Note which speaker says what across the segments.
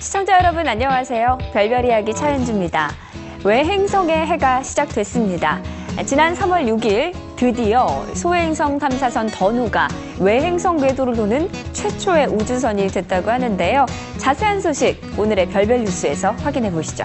Speaker 1: 시청자 여러분 안녕하세요. 별별 이야기 차현주입니다. 외행성의 해가 시작됐습니다. 지난 3월 6일 드디어 소행성 탐사선 던우가 외행성 궤도를 도는 최초의 우주선이 됐다고 하는데요. 자세한 소식 오늘의 별별 뉴스에서 확인해 보시죠.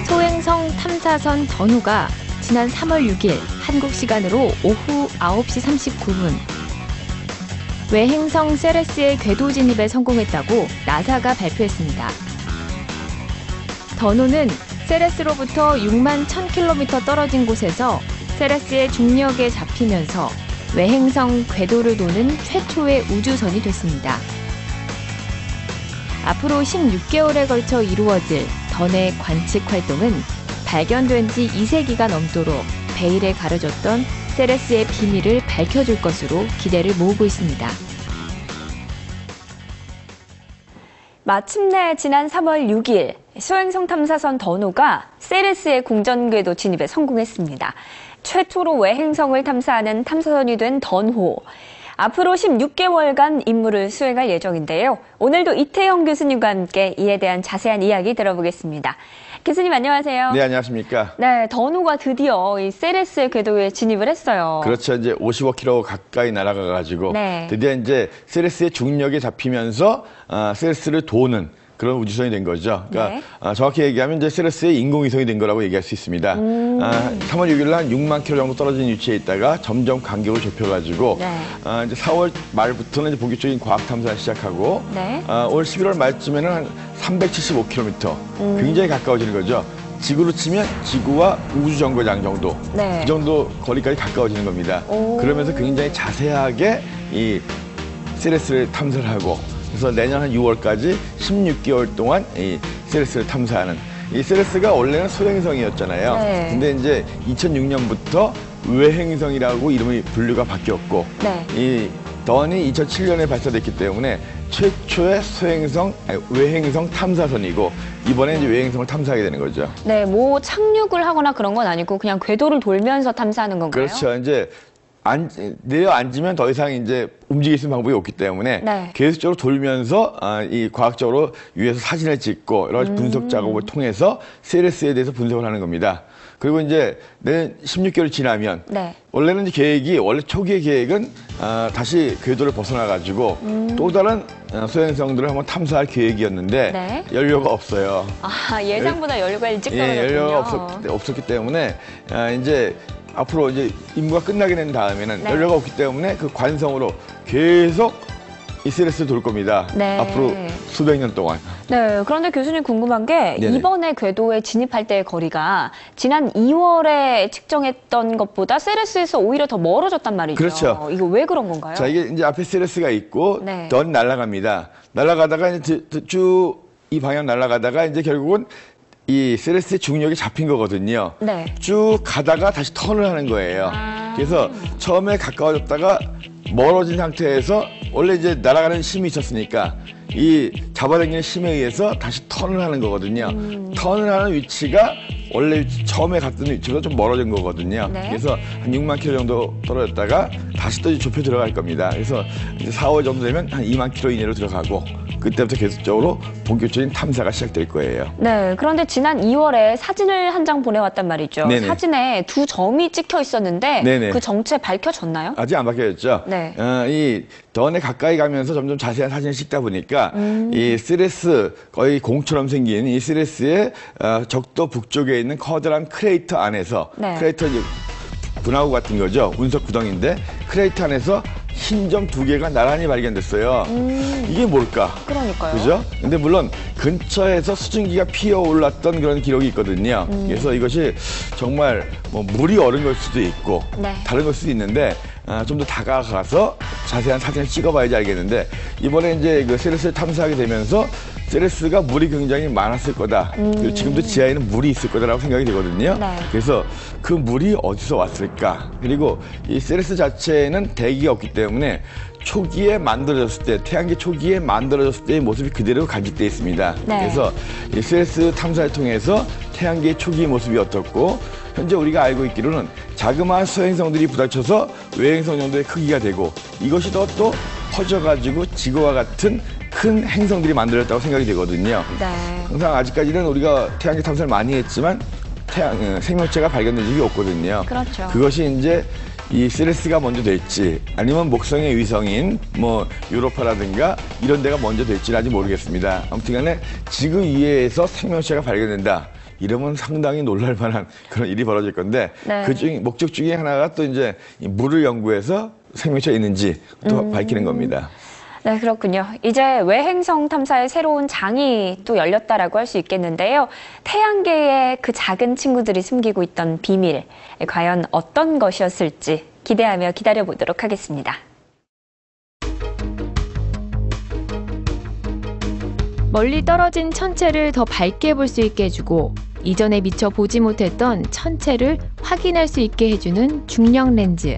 Speaker 2: 소행성 탐사선 던우가 지난 3월 6일 한국 시간으로 오후 9시 39분 외행성 세레스의 궤도 진입에 성공했다고 나사가 발표했습니다. 던우는 세레스로부터 6만 1000km 떨어진 곳에서 세레스의 중력에 잡히면서 외행성 궤도를 도는 최초의 우주선이 됐습니다. 앞으로 16개월에 걸쳐 이루어질 던의 관측 활동은 발견된 지 2세기가 넘도록 베일에 가려졌던 세레스의 비밀을 밝혀줄 것으로 기대를 모으고 있습니다.
Speaker 1: 마침내 지난 3월 6일 소행성 탐사선 던우가 세레스의 궁전궤도 진입에 성공했습니다. 최초로 외행성을 탐사하는 탐사선이 된 던호. 앞으로 16개월간 임무를 수행할 예정인데요. 오늘도 이태영 교수님과 함께 이에 대한 자세한 이야기 들어보겠습니다. 교수님 안녕하세요.
Speaker 3: 네, 안녕하십니까.
Speaker 1: 네, 던우가 드디어 이 세레스의 궤도에 진입을 했어요.
Speaker 3: 그렇죠. 이제 55km 가까이 날아가가지고
Speaker 1: 네.
Speaker 3: 드디어 이제 세레스의 중력에 잡히면서 세레스를 도는 그런 우주선이 된 거죠. 그러니까
Speaker 1: 네.
Speaker 3: 정확히 얘기하면 이제 세레스의 인공위성이 된 거라고 얘기할 수 있습니다. 3월 6일 날 6만 km 정도 떨어진 위치에 있다가 점점 간격을 좁혀가지고
Speaker 1: 네.
Speaker 3: 이제 4월 말부터는 이제 본격적인 과학 탐사를 시작하고
Speaker 1: 네.
Speaker 3: 올 11월 말쯤에는 한 375km 굉장히 가까워지는 거죠. 지구로 치면 지구와 우주정거장 정도,
Speaker 1: 네.
Speaker 3: 그 정도 거리까지 가까워지는 겁니다.
Speaker 1: 오.
Speaker 3: 그러면서 굉장히 자세하게 이 세레스를 탐사를 하고, 그래서 내년 한 6월까지 16개월 동안 이 세레스를 탐사하는, 이 세레스가 원래는 소행성이었잖아요.
Speaker 1: 네.
Speaker 3: 근데 이제 2006년부터 외행성이라고 이름이 분류가 바뀌었고,
Speaker 1: 네.
Speaker 3: 이 던이 2007년에 발사됐기 때문에 최초의 외행성 탐사선이고, 이번에 이제 외행성을 탐사하게 되는 거죠.
Speaker 1: 네, 뭐 착륙을 하거나 그런 건 아니고 그냥 궤도를 돌면서 탐사하는 건가요?
Speaker 3: 그렇죠. 이제 내려 앉으면 더 이상 이제 움직일 수 있는 방법이 없기 때문에
Speaker 1: 네.
Speaker 3: 계속적으로 돌면서 이 과학적으로 위에서 사진을 찍고 여러 가지 분석 작업을 통해서 세레스에 대해서 분석을 하는 겁니다. 그리고 이제 내년 16개월 지나면
Speaker 1: 네.
Speaker 3: 원래는 이제 원래 초기의 계획은 다시 궤도를 벗어나가지고 또 다른 소행성들을 한번 탐사할 계획이었는데
Speaker 1: 네.
Speaker 3: 연료가 없어요.
Speaker 1: 아, 예상보다 연료가 일찍 떨어졌군요.
Speaker 3: 연료가 없었기 때문에 이제 앞으로 이제 임무가 끝나게 된 다음에는
Speaker 1: 네.
Speaker 3: 연료가 없기 때문에 그 관성으로 계속 이 세레스를 돌 겁니다.
Speaker 1: 네.
Speaker 3: 앞으로 수백 년 동안.
Speaker 1: 네, 그런데 교수님 궁금한 게
Speaker 3: 네네.
Speaker 1: 이번에 궤도에 진입할 때의 거리가 지난 2월에 측정했던 것보다 세레스에서 오히려 더 멀어졌단 말이죠.
Speaker 3: 그렇죠.
Speaker 1: 이거 왜 그런 건가요?
Speaker 3: 자, 이게 이제 앞에 세레스가 있고
Speaker 1: 네.
Speaker 3: 던 날아갑니다. 날아가다가 이제 쭉 이 방향 날아가다가 이제 결국은 이 세레스의 중력이 잡힌 거거든요.
Speaker 1: 네.
Speaker 3: 쭉 가다가 다시 턴을 하는 거예요. 그래서 처음에 가까워졌다가 멀어진 상태에서 원래 이제 날아가는 힘이 있었으니까 이 잡아당기는 힘에 의해서 다시 턴을 하는 거거든요. 턴을 하는 위치가 원래 처음에 갔던 위치보다 좀 멀어진 거거든요.
Speaker 1: 네.
Speaker 3: 그래서 한 6만 km 정도 떨어졌다가 다시 또 좁혀 들어갈 겁니다. 그래서 이제 4월 정도 되면 한 2만 km 이내로 들어가고 그때부터 계속적으로 본격적인 탐사가 시작될 거예요.
Speaker 1: 네, 그런데 지난 2월에 사진을 한 장 보내왔단 말이죠.
Speaker 3: 네네.
Speaker 1: 사진에 두 점이 찍혀 있었는데
Speaker 3: 네네.
Speaker 1: 그 정체 밝혀졌나요?
Speaker 3: 아직 안 바뀌었죠.
Speaker 1: 네.
Speaker 3: 이 던에 가까이 가면서 점점 자세한 사진을 찍다 보니까 이 세레스 거의 공처럼 생긴 이 세레스의 적도 북쪽에 있는 커다란 크레이터 안에서
Speaker 1: 네.
Speaker 3: 크레이터 분화구 같은 거죠. 운석 구덩이인데 크레이터 안에서 흰 점 2개가 나란히 발견됐어요. 이게 뭘까?
Speaker 1: 그러니까요.
Speaker 3: 그죠? 근데 물론 근처에서 수증기가 피어올랐던 그런 기록이 있거든요. 그래서 이것이 정말 뭐 물이 얼은 걸 수도 있고
Speaker 1: 네.
Speaker 3: 다른 걸 수도 있는데 좀 더 다가가서 자세한 사진을 찍어봐야지 알겠는데 이번에 이제 그 세레스를 탐사하게 되면서 세레스가 물이 굉장히 많았을 거다. 그리고 지금도 지하에는 물이 있을 거다라고 생각이 되거든요.
Speaker 1: 네.
Speaker 3: 그래서 그 물이 어디서 왔을까? 그리고 이 세레스 자체에는 대기가 없기 때문에 초기에 만들어졌을 때, 태양계 초기에 만들어졌을 때의 모습이 그대로 간직되어 있습니다.
Speaker 1: 네.
Speaker 3: 그래서 이 세레스 탐사를 통해서 태양계 초기 모습이 어떻고 현재 우리가 알고 있기로는 자그마한 소행성들이 부딪혀서 외행성 정도의 크기가 되고 이것이 또 퍼져가지고 지구와 같은 큰 행성들이 만들어졌다고 생각이 되거든요.
Speaker 1: 네.
Speaker 3: 항상 아직까지는 우리가 태양계 탐사를 많이 했지만 생명체가 발견된 적이 없거든요.
Speaker 1: 그렇죠.
Speaker 3: 그것이 이제 이 세레스가 먼저 될지 아니면 목성의 위성인 뭐 유로파라든가 이런 데가 먼저 될지는 아직 모르겠습니다. 아무튼간에 지구 위에서 생명체가 발견된다. 이러면 상당히 놀랄 만한 그런 일이 벌어질 건데
Speaker 1: 네.
Speaker 3: 그 중 목적 중에 하나가 또 이제 이 물을 연구해서 생명체가 있는지 또 밝히는 겁니다.
Speaker 1: 네, 그렇군요. 이제 외행성 탐사의 새로운 장이 또 열렸다라고 할 수 있겠는데요. 태양계에 그 작은 친구들이 숨기고 있던 비밀, 과연 어떤 것이었을지 기대하며 기다려보도록 하겠습니다.
Speaker 2: 멀리 떨어진 천체를 더 밝게 볼 수 있게 해주고 이전에 미처 보지 못했던 천체를 확인할 수 있게 해주는 중력 렌즈.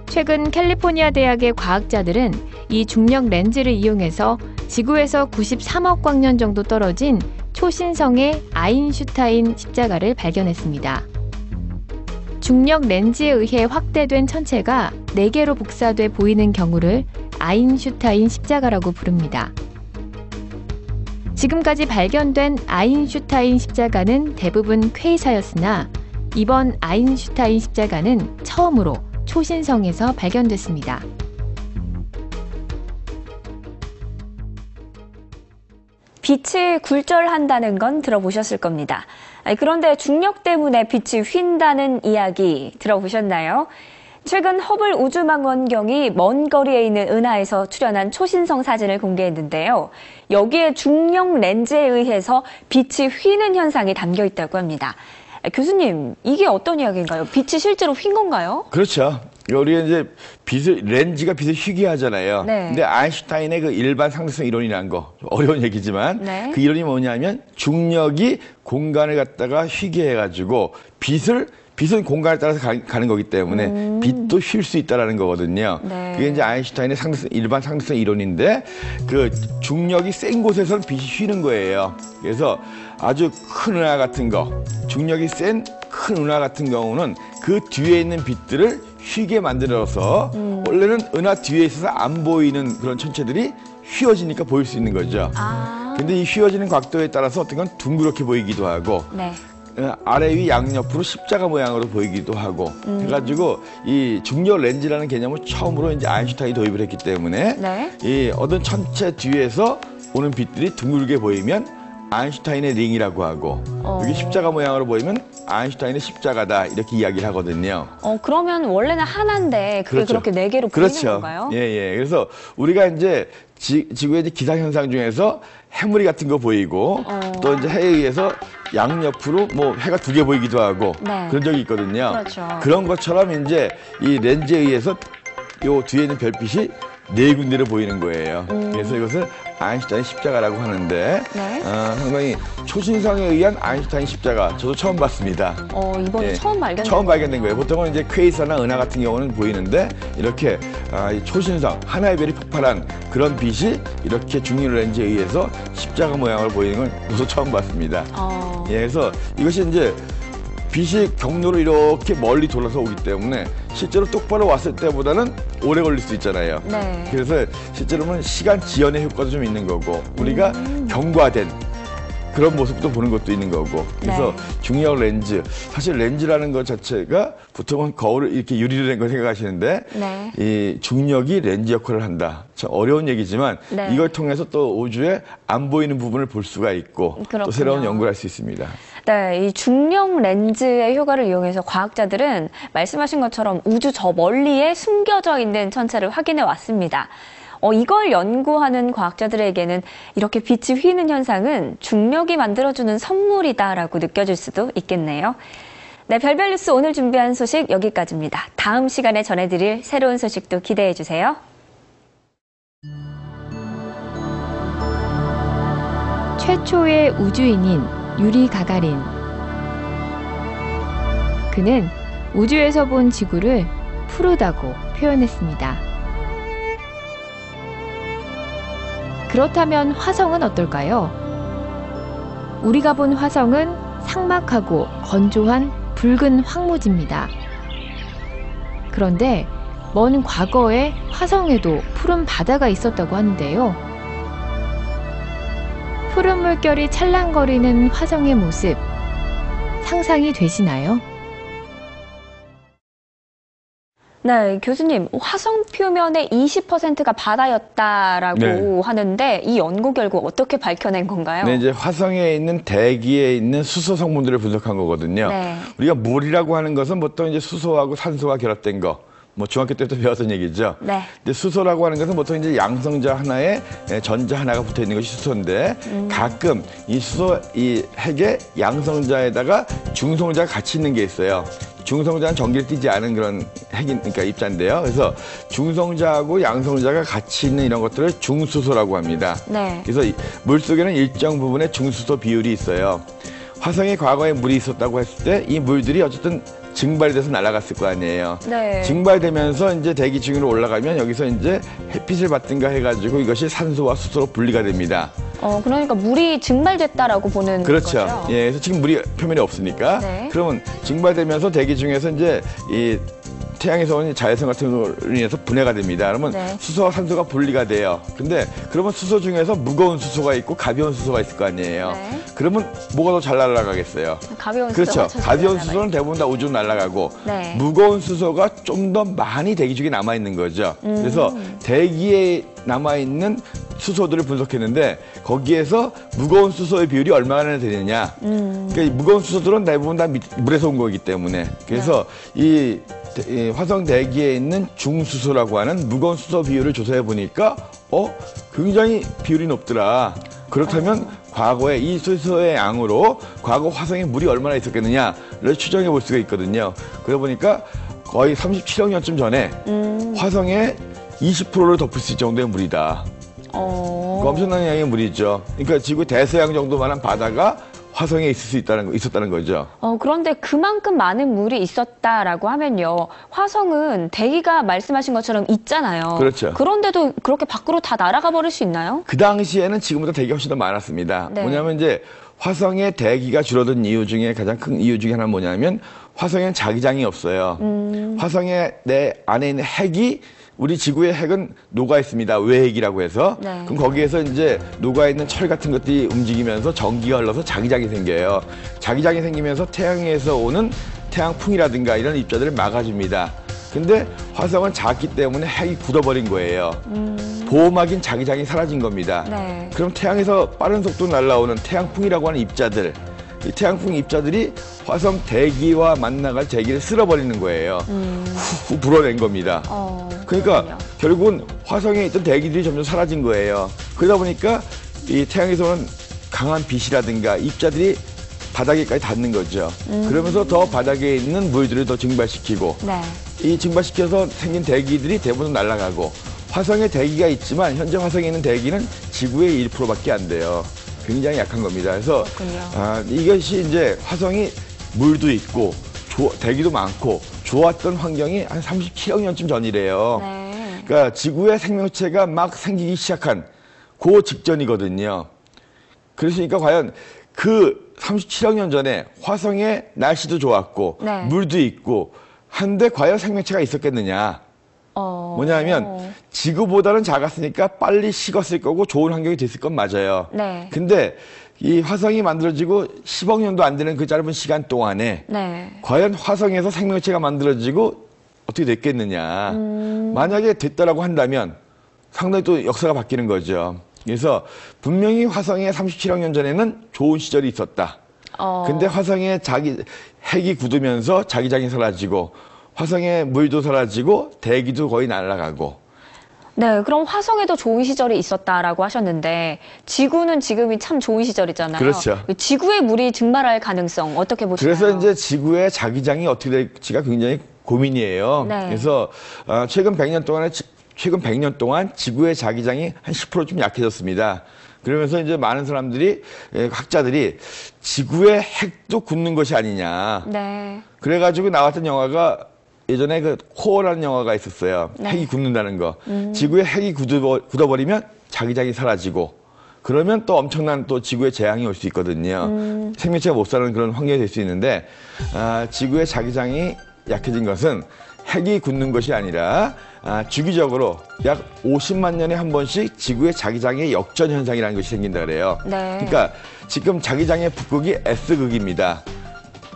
Speaker 2: 최근 캘리포니아 대학의 과학자들은 이 중력 렌즈를 이용해서 지구에서 93억 광년 정도 떨어진 초신성의 아인슈타인 십자가를 발견했습니다. 중력 렌즈에 의해 확대된 천체가 4개로 복사돼 보이는 경우를 아인슈타인 십자가라고 부릅니다. 지금까지 발견된 아인슈타인 십자가는 대부분 퀘이사였으나 이번 아인슈타인 십자가는 처음으로 초신성에서 발견됐습니다.
Speaker 1: 빛이 굴절한다는 건 들어보셨을 겁니다. 그런데 중력 때문에 빛이 휜다는 이야기 들어보셨나요? 최근 허블 우주망원경이 먼 거리에 있는 은하에서 출현한 초신성 사진을 공개했는데요. 여기에 중력 렌즈에 의해서 빛이 휘는 현상이 담겨 있다고 합니다. 교수님, 이게 어떤 이야기인가요? 빛이 실제로 휜 건가요?
Speaker 3: 그렇죠. 우리가 이제 렌즈가 빛을 휘게 하잖아요.
Speaker 1: 네.
Speaker 3: 근데 아인슈타인의 그 일반 상대성 이론이라는 거, 어려운 얘기지만
Speaker 1: 네.
Speaker 3: 그 이론이 뭐냐면 중력이 공간을 갖다가 휘게 해가지고 빛은 공간에 따라서 가는 거기 때문에 빛도 휠 수 있다라는 거거든요.
Speaker 1: 네.
Speaker 3: 그게 이제 아인슈타인의 일반 상대성 이론인데 그 중력이 센 곳에서는 빛이 휘는 거예요. 그래서 아주 큰 은하 같은 거, 중력이 센 큰 은하 같은 경우는 그 뒤에 있는 빛들을 휘게 만들어서 원래는 은하 뒤에 있어서 안 보이는 그런 천체들이 휘어지니까 보일 수 있는 거죠. 근데 이 휘어지는 각도에 따라서 어떤 건 둥그렇게 보이기도 하고
Speaker 1: 네.
Speaker 3: 아래 위 양옆으로 십자가 모양으로 보이기도 하고 해가지고 이 중력 렌즈라는 개념을 처음으로 이제 아인슈타인이 도입을 했기 때문에
Speaker 1: 네.
Speaker 3: 이 어떤 천체 뒤에서 오는 빛들이 둥글게 보이면 아인슈타인의 링이라고 하고 여기 십자가 모양으로 보이면 아인슈타인의 십자가다 이렇게 이야기를 하거든요.
Speaker 1: 그러면 원래는 하나인데 그게
Speaker 3: 그렇죠.
Speaker 1: 그렇게 4개로 보이는
Speaker 3: 그렇죠.
Speaker 1: 건가요?
Speaker 3: 예. 그래서 우리가 이제 지구의 기상현상 중에서 해무리 같은 거 보이고 또 이제 해에 의해서 양옆으로 뭐 해가 2개 보이기도 하고
Speaker 1: 네.
Speaker 3: 그런 적이 있거든요.
Speaker 1: 그렇죠.
Speaker 3: 그런 것처럼 이제 이 렌즈에 의해서 요 뒤에 있는 별빛이 4군데로 보이는 거예요. 그래서 이것을 아인슈타인 십자가라고 하는데
Speaker 1: 네.
Speaker 3: 상당히 초신성에 의한 아인슈타인 십자가 저도 처음 봤습니다.
Speaker 1: 이번에
Speaker 3: 예,
Speaker 1: 처음
Speaker 3: 발견된 거예요. 보통은 이제 퀘이사나 은하 같은 경우는 보이는데 이렇게 이 초신성 하나의 별이 폭발한 그런 빛이 이렇게 중력 렌즈에 의해서 십자가 모양으로 보이는 건 저도 처음 봤습니다. 예, 그래서 이것이 이제 빛이 경로로 이렇게 멀리 돌아서 오기 때문에 실제로 똑바로 왔을 때보다는 오래 걸릴 수 있잖아요.
Speaker 1: 네.
Speaker 3: 그래서 실제로는 시간 지연의 효과도 좀 있는 거고 우리가 경과된 그런 모습도 보는 것도 있는 거고 그래서
Speaker 1: 네.
Speaker 3: 중력 렌즈 사실 렌즈라는 것 자체가 보통은 거울을 이렇게 유리로 된 거 생각하시는데
Speaker 1: 네.
Speaker 3: 이 중력이 렌즈 역할을 한다. 참 어려운 얘기지만
Speaker 1: 네.
Speaker 3: 이걸 통해서 또 우주에 안 보이는 부분을 볼 수가 있고
Speaker 1: 그렇군요.
Speaker 3: 또 새로운 연구를 할 수 있습니다.
Speaker 1: 네, 이 중력 렌즈의 효과를 이용해서 과학자들은 말씀하신 것처럼 우주 저 멀리에 숨겨져 있는 천체를 확인해 왔습니다. 이걸 연구하는 과학자들에게는 이렇게 빛이 휘는 현상은 중력이 만들어주는 선물이다라고 느껴질 수도 있겠네요. 네, 별별 뉴스 오늘 준비한 소식 여기까지입니다. 다음 시간에 전해드릴 새로운 소식도 기대해 주세요.
Speaker 2: 최초의 우주인인 유리 가가린. 그는 우주에서 본 지구를 푸르다고 표현했습니다. 그렇다면 화성은 어떨까요? 우리가 본 화성은 삭막하고 건조한 붉은 황무지입니다. 그런데 먼 과거에 화성에도 푸른 바다가 있었다고 하는데요. 푸른 물결이 찰랑거리는 화성의 모습, 상상이 되시나요?
Speaker 1: 네, 교수님, 화성 표면의 20%가 바다였다라고
Speaker 3: 네.
Speaker 1: 하는데 이 연구 결과 어떻게 밝혀낸 건가요?
Speaker 3: 네, 이제 화성에 있는 대기에 있는 수소 성분들을 분석한 거거든요.
Speaker 1: 네.
Speaker 3: 우리가 물이라고 하는 것은 보통 이제 수소하고 산소가 결합된 거. 뭐 중학교 때부터 배웠던 얘기죠.
Speaker 1: 네.
Speaker 3: 근데 수소라고 하는 것은 보통 이제 양성자 하나에 전자 하나가 붙어 있는 것이 수소인데 가끔 이 수소 이 핵에 양성자에다가 중성자가 같이 있는 게 있어요. 중성자는 전기를 띠지 않은 그런 그러니까 입자인데요. 그래서 중성자하고 양성자가 같이 있는 이런 것들을 중수소라고 합니다.
Speaker 1: 네.
Speaker 3: 그래서 물 속에는 일정 부분의 중수소 비율이 있어요. 화성에 과거에 물이 있었다고 했을 때 이 물들이 어쨌든 증발이 돼서 날아갔을 거 아니에요.
Speaker 1: 네.
Speaker 3: 증발되면서 이제 대기 중으로 올라가면 여기서 이제 햇빛을 받든가 해가지고 이것이 산소와 수소로 분리가 됩니다.
Speaker 1: 그러니까 물이 증발됐다라고 보는
Speaker 3: 그렇죠.
Speaker 1: 거죠?
Speaker 3: 예, 그래서 지금 물이 표면에 없으니까.
Speaker 1: 네.
Speaker 3: 그러면 증발되면서 대기 중에서 이제 이 태양에서 오는 자외선 같은 걸로 인해서 분해가 됩니다. 그러면
Speaker 1: 네.
Speaker 3: 수소와 산소가 분리가 돼요. 근데 그러면 수소 중에서 무거운 수소가 있고 가벼운 수소가 있을 거 아니에요.
Speaker 1: 네.
Speaker 3: 그러면 뭐가 더 잘 날아가겠어요?
Speaker 1: 가벼운
Speaker 3: 그렇죠.
Speaker 1: 수소가
Speaker 3: 가벼운
Speaker 1: 잘
Speaker 3: 수소는 대부분 다 우주로 날아가고
Speaker 1: 네.
Speaker 3: 무거운 수소가 좀 더 많이 대기 중에 남아 있는 거죠. 그래서 대기에 남아 있는 수소들을 분석했는데 거기에서 무거운 수소의 비율이 얼마나 되느냐. 그러니까 이 무거운 수소들은 대부분 다 물에서 온 거기 때문에 그래서 이 화성 대기에 있는 중수소라고 하는 무거운 수소 비율을 조사해 보니까 굉장히 비율이 높더라. 그렇다면 과거에 이 수소의 양으로 과거 화성에 물이 얼마나 있었겠느냐를 추정해 볼 수가 있거든요. 그러다 보니까 거의 37억 년쯤 전에 화성에 20%를 덮을 수 있을 정도의 물이다. 그 엄청난 양의 물이죠. 그러니까 지구 대서양 정도만한 바다가 화성에 있었다는 거죠.
Speaker 1: 그런데 그만큼 많은 물이 있었다라고 하면요. 화성은 대기가 말씀하신 것처럼 있잖아요.
Speaker 3: 그렇죠.
Speaker 1: 그런데도 그렇게 밖으로 다 날아가 버릴 수 있나요?
Speaker 3: 그 당시에는 지금보다 대기가 훨씬 더 많았습니다.
Speaker 1: 네.
Speaker 3: 뭐냐면 이제 화성의 대기가 줄어든 이유 중에 가장 큰 이유 중에 하나는 뭐냐면 화성에는 자기장이 없어요. 화성의 내 안에 있는 핵이 우리 지구의 핵은 녹아 있습니다. 외핵이라고 해서.
Speaker 1: 네.
Speaker 3: 그럼 거기에서 이제 녹아 있는 철 같은 것들이 움직이면서 전기가 흘러서 자기장이 생겨요. 자기장이 생기면서 태양에서 오는 태양풍이라든가 이런 입자들을 막아줍니다. 근데 화성은 작기 때문에 핵이 굳어버린 거예요. 보호막인 자기장이 사라진 겁니다.
Speaker 1: 네.
Speaker 3: 그럼 태양에서 빠른 속도로 날아오는 태양풍이라고 하는 입자들, 이 태양풍 입자들이 화성 대기와 만나갈 대기를 쓸어버리는 거예요. 후 불어낸 겁니다. 그러니까
Speaker 1: 그렇군요.
Speaker 3: 결국은 화성에 있던 대기들이 점점 사라진 거예요. 그러다 보니까 이 태양에서 오는 강한 빛이라든가 입자들이 바닥에까지 닿는 거죠. 그러면서 더 바닥에 있는 물들을 더 증발시키고
Speaker 1: 네.
Speaker 3: 이 증발시켜서 생긴 대기들이 대부분 날아가고 화성에 대기가 있지만 현재 화성에 있는 대기는 지구의 1%밖에 안 돼요. 굉장히 약한 겁니다. 그래서
Speaker 1: 그렇군요.
Speaker 3: 이것이 이제 화성이 물도 있고 대기도 많고 좋았던 환경이 한 37억 년쯤 전이래요.
Speaker 1: 네.
Speaker 3: 그러니까 지구의 생명체가 막 생기기 시작한 그 직전이거든요. 그러니까 과연 그 37억 년 전에 화성의 날씨도 좋았고
Speaker 1: 네.
Speaker 3: 물도 있고 한데 과연 생명체가 있었겠느냐. 뭐냐면 지구보다는 작았으니까 빨리 식었을 거고 좋은 환경이 됐을 건 맞아요.
Speaker 1: 네.
Speaker 3: 근데 이 화성이 만들어지고 10억 년도 안 되는 그 짧은 시간 동안에
Speaker 1: 네.
Speaker 3: 과연 화성에서 생명체가 만들어지고 어떻게 됐겠느냐. 만약에 됐다라고 한다면 상당히 또 역사가 바뀌는 거죠. 그래서 분명히 화성에 37억 년 전에는 좋은 시절이 있었다. 근데 화성에 핵이 굳으면서 자기장이 사라지고 화성의 물도 사라지고 대기도 거의 날아가고.
Speaker 1: 네, 그럼 화성에도 좋은 시절이 있었다라고 하셨는데 지구는 지금이 참 좋은 시절이잖아요.
Speaker 3: 그렇죠.
Speaker 1: 지구의 물이 증발할 가능성 어떻게 보시나요?
Speaker 3: 그래서 이제 지구의 자기장이 어떻게 될지가 굉장히 고민이에요.
Speaker 1: 네.
Speaker 3: 그래서 최근 100년 동안 지구의 자기장이 한 10%좀 약해졌습니다. 그러면서 이제 많은 사람들이 학자들이 지구의 핵도 굳는 것이 아니냐.
Speaker 1: 네.
Speaker 3: 그래가지고 나왔던 영화가 예전에 그 코어라는 영화가 있었어요.
Speaker 1: 네.
Speaker 3: 핵이 굳는다는 거. 지구의 핵이 굳어버리면 자기장이 사라지고 그러면 또 엄청난 또 지구에 재앙이 올 수 있거든요. 생명체가 못 사는 그런 환경이 될 수 있는데 지구의 자기장이 약해진 것은 핵이 굳는 것이 아니라 주기적으로 약 50만 년에 한 번씩 지구의 자기장의 역전 현상이라는 것이 생긴다 그래요.
Speaker 1: 네.
Speaker 3: 그러니까 지금 자기장의 북극이 S극입니다.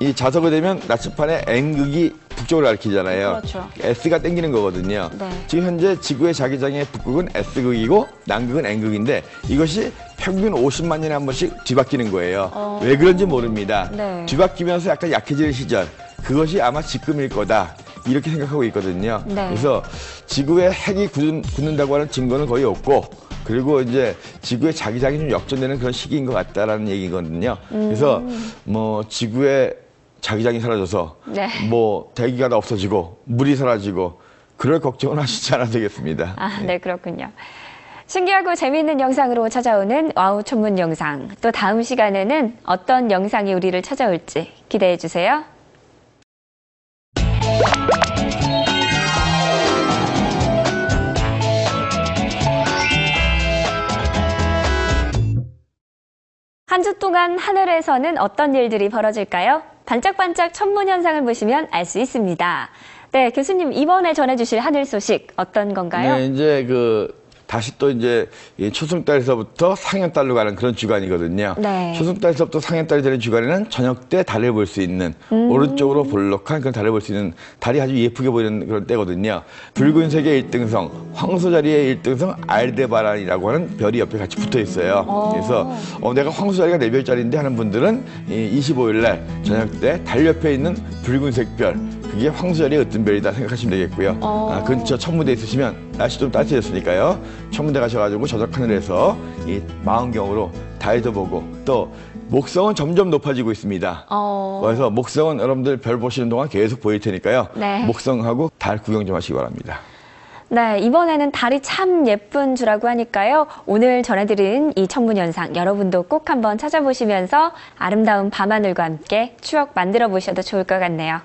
Speaker 3: 이 자석이 되면 나침판에 N극이 북쪽을 가리키잖아요.
Speaker 1: 그렇죠.
Speaker 3: S가 땡기는 거거든요.
Speaker 1: 네.
Speaker 3: 지금 현재 지구의 자기장의 북극은 S극이고 남극은 N극인데 이것이 평균 50만 년에 한 번씩 뒤바뀌는 거예요. 왜 그런지 모릅니다.
Speaker 1: 네.
Speaker 3: 뒤바뀌면서 약간 약해지는 시절, 그것이 아마 지금일 거다. 이렇게 생각하고 있거든요.
Speaker 1: 네.
Speaker 3: 그래서 지구의 핵이 굳는다고 하는 증거는 거의 없고, 그리고 이제 지구의 자기장이 좀 역전되는 그런 시기인 것 같다라는 얘기거든요. 그래서 뭐 지구의 자기장이 사라져서
Speaker 1: 네.
Speaker 3: 뭐 대기가 다 없어지고 물이 사라지고 그럴 걱정은 하시지 않아도 되겠습니다.
Speaker 1: 네, 그렇군요. 신기하고 재미있는 영상으로 찾아오는 와우 천문 영상. 또 다음 시간에는 어떤 영상이 우리를 찾아올지 기대해 주세요. 한 주 동안 하늘에서는 어떤 일들이 벌어질까요? 반짝반짝 천문 현상을 보시면 알 수 있습니다. 네, 교수님 이번에 전해주실 하늘 소식 어떤 건가요?
Speaker 3: 네, 이제 다시 또 이제 이 초승달에서부터 상현달로 가는 그런 주간이거든요.
Speaker 1: 네.
Speaker 3: 초승달에서부터 상현달이 되는 주간에는 저녁 때 달을 볼 수 있는 오른쪽으로 볼록한 그런 달을 볼 수 있는 달이 아주 예쁘게 보이는 그런 때거든요. 붉은색의 일등성, 황소 자리의 일등성 알데바란이라고 하는 별이 옆에 같이 붙어 있어요. 그래서 내가 황소 자리가 4별짜리인데 하는 분들은 25일 날 저녁 때 달 옆에 있는 붉은색 별, 그게 황소 자리의 으뜸 별이다 생각하시면 되겠고요. 근처 천문대 있으시면 날씨 좀 따뜻해졌으니까요. 천문대 가셔가지고 저녁 하늘에서 이 망원경으로 달도 보고, 또 목성은 점점 높아지고 있습니다. 그래서 목성은 여러분들 별 보시는 동안 계속 보일 테니까요.
Speaker 1: 네.
Speaker 3: 목성하고 달 구경 좀 하시기 바랍니다.
Speaker 1: 네, 이번에는 달이 참 예쁜 주라고 하니까요. 오늘 전해드린 이 천문 현상 여러분도 꼭 한번 찾아보시면서 아름다운 밤하늘과 함께 추억 만들어 보셔도 좋을 것 같네요.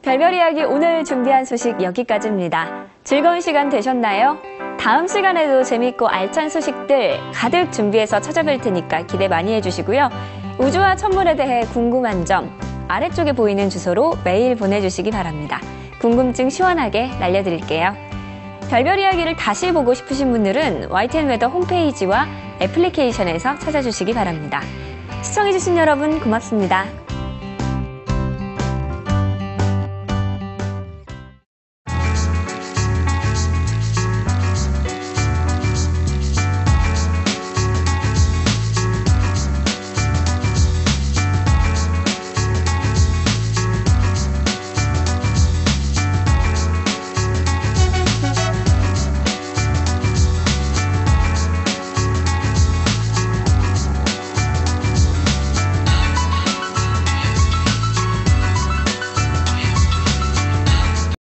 Speaker 1: 별별 이야기 오늘 준비한 소식 여기까지입니다. 즐거운 시간 되셨나요? 다음 시간에도 재밌고 알찬 소식들 가득 준비해서 찾아뵐 테니까 기대 많이 해주시고요. 우주와 천문에 대해 궁금한 점 아래쪽에 보이는 주소로 메일 보내주시기 바랍니다. 궁금증 시원하게 날려드릴게요. 별별 이야기를 다시 보고 싶으신 분들은 YTN 웨더 홈페이지와 애플리케이션에서 찾아주시기 바랍니다. 시청해주신 여러분 고맙습니다.